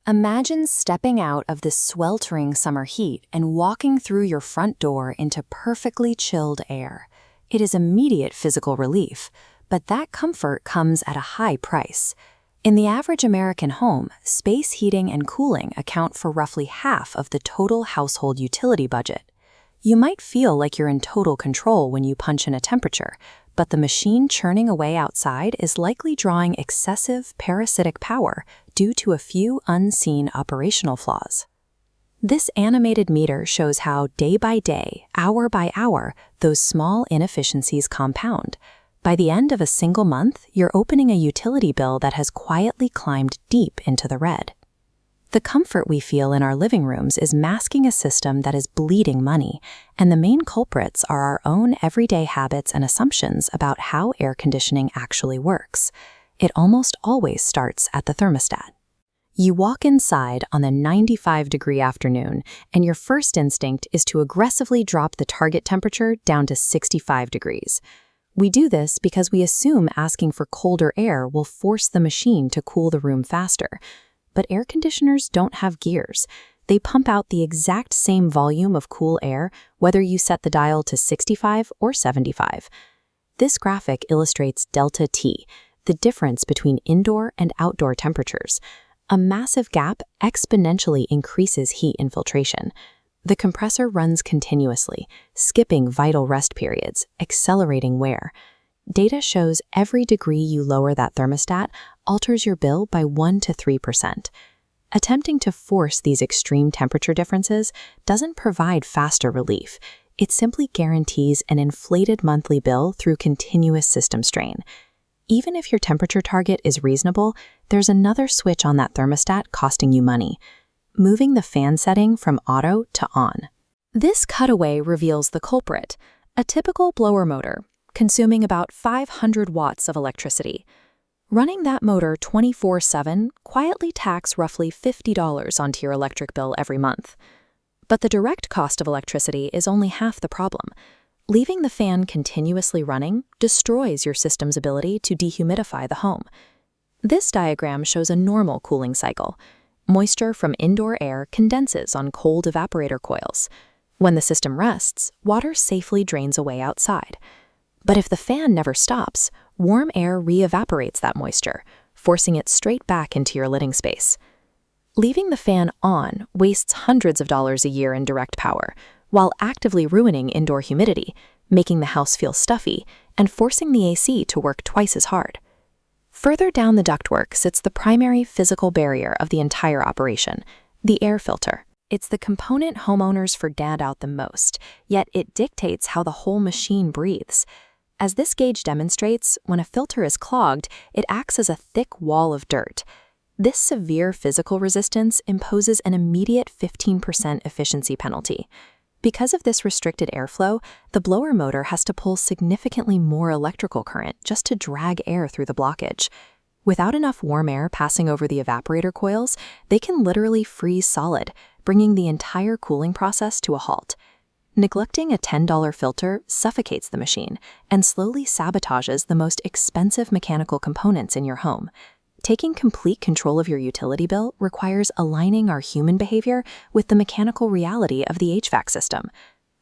Imagine stepping out of the sweltering summer heat and walking through your front door into perfectly chilled air. It is immediate physical relief, but that comfort comes at a high price. In the average American home, space heating and cooling account for roughly half of the total household utility budget. You might feel like you're in total control when you punch in a temperature, but the machine churning away outside is likely drawing excessive parasitic power due to a few unseen operational flaws. This animated meter shows how, day by day, hour by hour, those small inefficiencies compound. By the end of a single month, you're opening a utility bill that has quietly climbed deep into the red. The comfort we feel in our living rooms is masking a system that is bleeding money, and the main culprits are our own everyday habits and assumptions about how air conditioning actually works. It almost always starts at the thermostat. You walk inside on a 95-degree afternoon, and your first instinct is to aggressively drop the target temperature down to 65 degrees. We do this because we assume asking for colder air will force the machine to cool the room faster. But air conditioners don't have gears. They pump out the exact same volume of cool air, whether you set the dial to 65 or 75. This graphic illustrates delta T, the difference between indoor and outdoor temperatures. A massive gap exponentially increases heat infiltration. The compressor runs continuously, skipping vital rest periods, accelerating wear. Data shows every degree you lower that thermostat alters your bill by 1 to 3%. Attempting to force these extreme temperature differences doesn't provide faster relief. It simply guarantees an inflated monthly bill through continuous system strain. Even if your temperature target is reasonable, there's another switch on that thermostat costing you money: moving the fan setting from auto to on. This cutaway reveals the culprit: a typical blower motor, consuming about 500 watts of electricity. Running that motor 24/7 quietly tacks roughly $50 onto your electric bill every month. But the direct cost of electricity is only half the problem. Leaving the fan continuously running destroys your system's ability to dehumidify the home. This diagram shows a normal cooling cycle. Moisture from indoor air condenses on cold evaporator coils. When the system rests, water safely drains away outside. But if the fan never stops, warm air re-evaporates that moisture, forcing it straight back into your living space. Leaving the fan on wastes hundreds of dollars a year in direct power, while actively ruining indoor humidity, making the house feel stuffy, and forcing the AC to work twice as hard. Further down the ductwork sits the primary physical barrier of the entire operation: the air filter. It's the component homeowners forget out the most, yet it dictates how the whole machine breathes. As this gauge demonstrates, when a filter is clogged, it acts as a thick wall of dirt. This severe physical resistance imposes an immediate 15% efficiency penalty. Because of this restricted airflow, the blower motor has to pull significantly more electrical current just to drag air through the blockage. Without enough warm air passing over the evaporator coils, they can literally freeze solid, bringing the entire cooling process to a halt. Neglecting a $10 filter suffocates the machine and slowly sabotages the most expensive mechanical components in your home. Taking complete control of your utility bill requires aligning our human behavior with the mechanical reality of the HVAC system.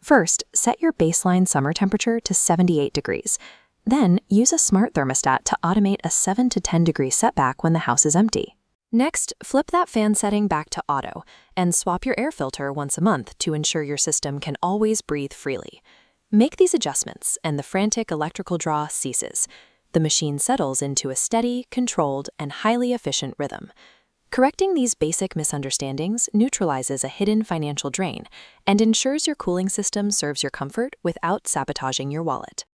First, set your baseline summer temperature to 78 degrees. Then, use a smart thermostat to automate a 7 to 10 degree setback when the house is empty. Next, flip that fan setting back to auto and swap your air filter once a month to ensure your system can always breathe freely. Make these adjustments and the frantic electrical draw ceases. The machine settles into a steady, controlled, and highly efficient rhythm. Correcting these basic misunderstandings neutralizes a hidden financial drain and ensures your cooling system serves your comfort without sabotaging your wallet.